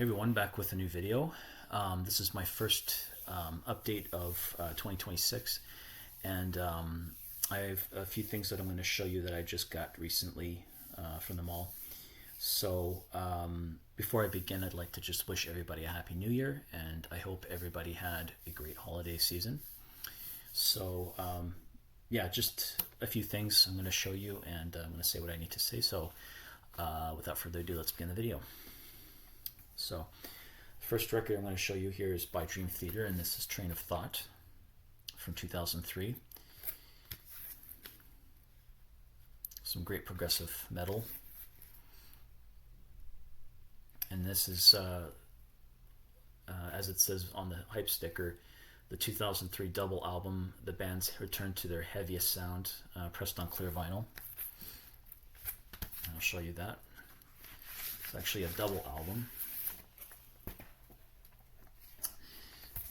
Hey everyone, back with a new video. This is my first update of 2026, and I have a few things that I'm going to show you that I just got recently from the mall. So before I begin, I'd like to just wish everybody a happy new year, and I hope everybody had a great holiday season. So yeah, just a few things I'm going to show you, and I'm going to say what I need to say. So without further ado, let's begin the video. So, the first record I'm going to show you here is by Dream Theater, and this is Train of Thought from 2003. Some great progressive metal. And this is, as it says on the hype sticker, the 2003 double album. The band's returned to their heaviest sound, pressed on clear vinyl. I'll show you that. It's actually a double album.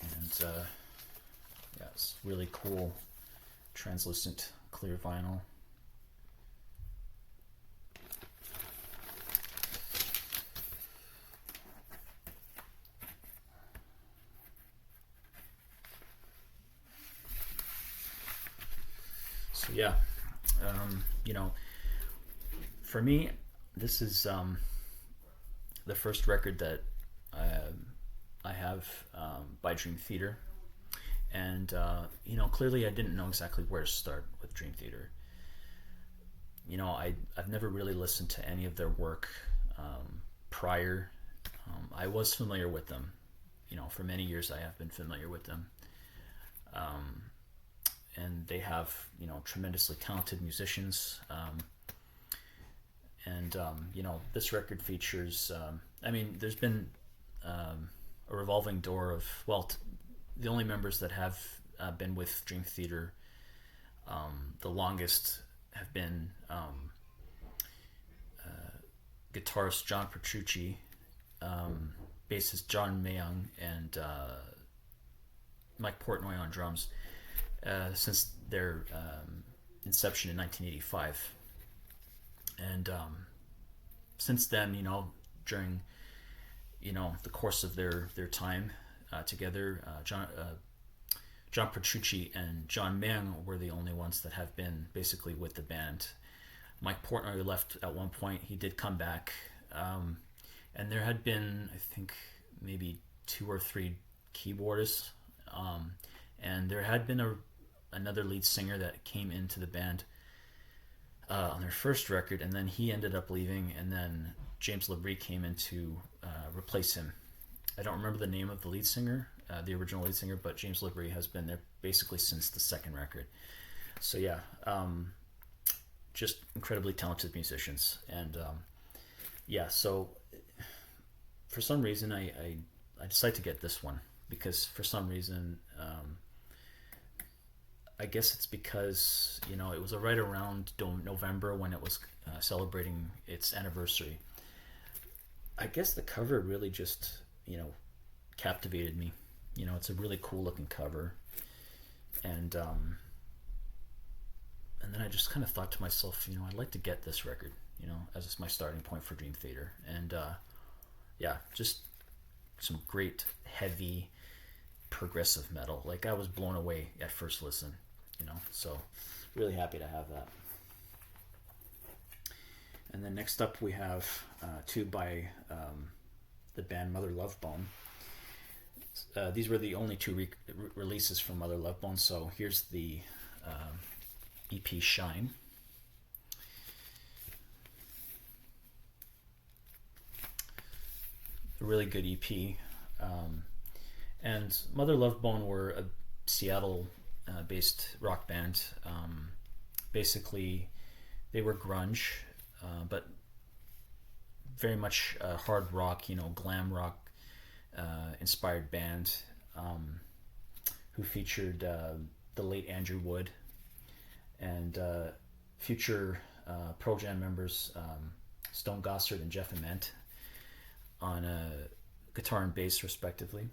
And yeah, it's really cool, translucent clear vinyl. So yeah, you know, for me, this is the first record that I have by Dream Theater, and you know, clearly I didn't know exactly where to start with Dream Theater. You know, I've never really listened to any of their work prior. I was familiar with them. You know, for many years I have been familiar with them. And they have, you know, tremendously talented musicians. You know, this record features, I mean, there's been a revolving door of, well, the only members that have been with Dream Theater the longest have been guitarist John Petrucci, bassist John Mayung, and Mike Portnoy on drums since their inception in 1985. And since then, you know, during, you know, the course of their time together, John Petrucci and John Mayung were the only ones that have been basically with the band. Mike Portnoy left at one point. He did come back, and there had been, I think, maybe 2 or 3 keyboardists, and there had been another lead singer that came into the band on their first record, and then he ended up leaving, and then James LaBrie came in to replace him. I don't remember the name of the lead singer, the original lead singer, but James LaBrie has been there basically since the second record. So yeah, just incredibly talented musicians. And yeah, so for some reason I decided to get this one, because for some reason, I guess it's because, you know, it was right around November when it was celebrating its anniversary. I guess the cover really just, you know, captivated me. You know, it's a really cool looking cover, and then I just kind of thought to myself, you know, I'd like to get this record, you know, as my starting point for Dream Theater. And yeah, just some great heavy progressive metal. Like, I was blown away at first listen, you know, so really happy to have that. And then next up we have two by the band Mother Love Bone. These were the only two releases from Mother Love Bone, so here's the EP Shine. A really good EP. And Mother Love Bone were a Seattle based rock band. Basically, they were grunge, but very much hard rock, you know, glam rock inspired band, who featured the late Andrew Wood and future Pearl Jam members Stone Gossard and Jeff Ament on guitar and bass respectively,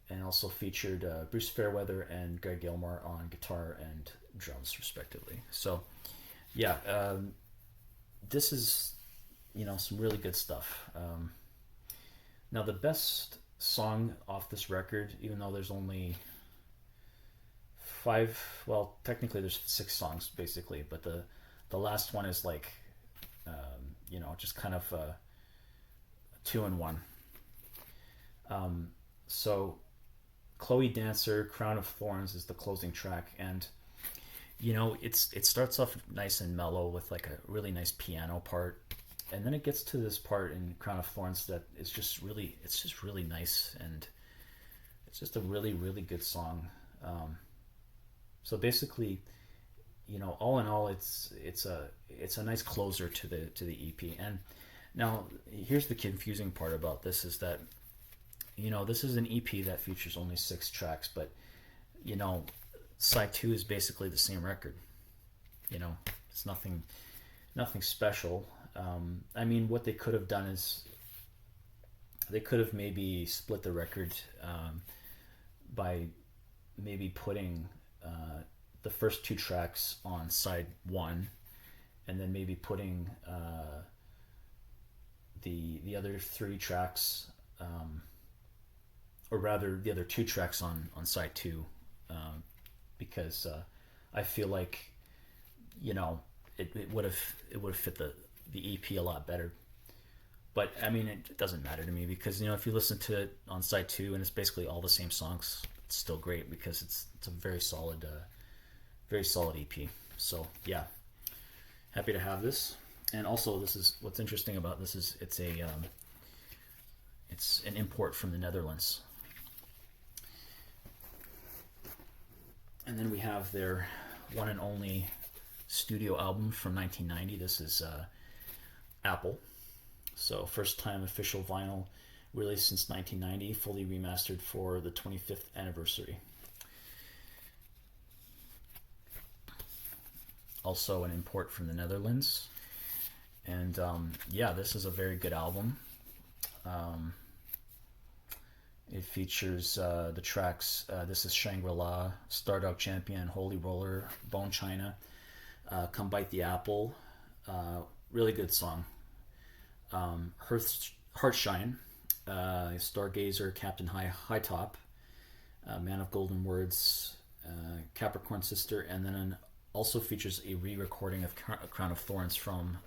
and also featured Bruce Fairweather and Greg Gilmore on guitar and drums respectively. So yeah, this is, you know, some really good stuff. Now the best song off this record, even though there's only five, well, technically there's six songs basically, but the last one is like, just kind of a two in one. So Chloe Dancer, Crown of Thorns is the closing track, and it starts off nice and mellow with like a really nice piano part, and then it gets to this part in Crown of Thorns that is just really nice, and it's just a really really good song. So basically, all in all, it's a nice closer to the EP. And now here's the confusing part about this is that this is an EP that features only six tracks, but side two is basically the same record. It's nothing special. I mean, what they could have done is they could have maybe split the record by maybe putting the first two tracks on side one, and then maybe putting the other three tracks, or rather the other two tracks on side two, because I feel like it would have fit the EP a lot better. But I mean, it doesn't matter to me because if you listen to it on side two and it's basically all the same songs, it's still great because it's a very solid EP. So yeah, happy to have this. And also, this is what's interesting about this is it's an import from the Netherlands. And then we have their one and only studio album from 1990. This is Apple. So first time official vinyl released since 1990, fully remastered for the 25th anniversary. Also an import from the Netherlands. And this is a very good album. It features the tracks, this is Shangri-La, Stardog Champion, Holy Roller, Bone China, Come Bite the Apple, really good song. Heartshine, Stargazer, Captain High Top, Man of Golden Words, Capricorn Sister, and then also features a re-recording of Crown of Thorns from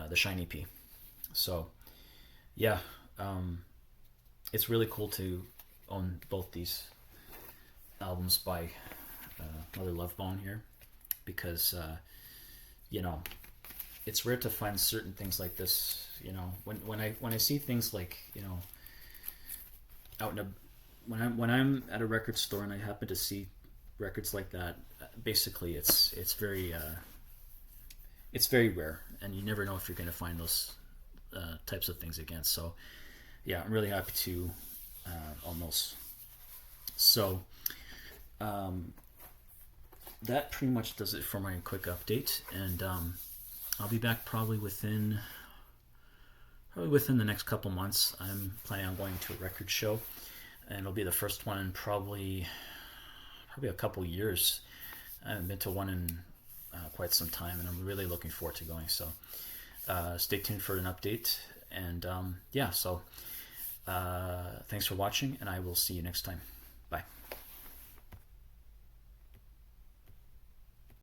the Shine EP. So, yeah, it's really cool to own both these albums by Mother Love Bone here, because it's rare to find certain things like this. When I see things like out in a when I'm at a record store and I happen to see records like that, basically it's very rare, and you never know if you're going to find those types of things again. So yeah, I'm really happy to own those. So that pretty much does it for my quick update, and I'll be back probably within the next couple months. I'm planning on going to a record show, and it'll be the first one in probably a couple years. I haven't been to one in quite some time, and I'm really looking forward to going. So stay tuned for an update, and thanks for watching, and I will see you next time. Bye.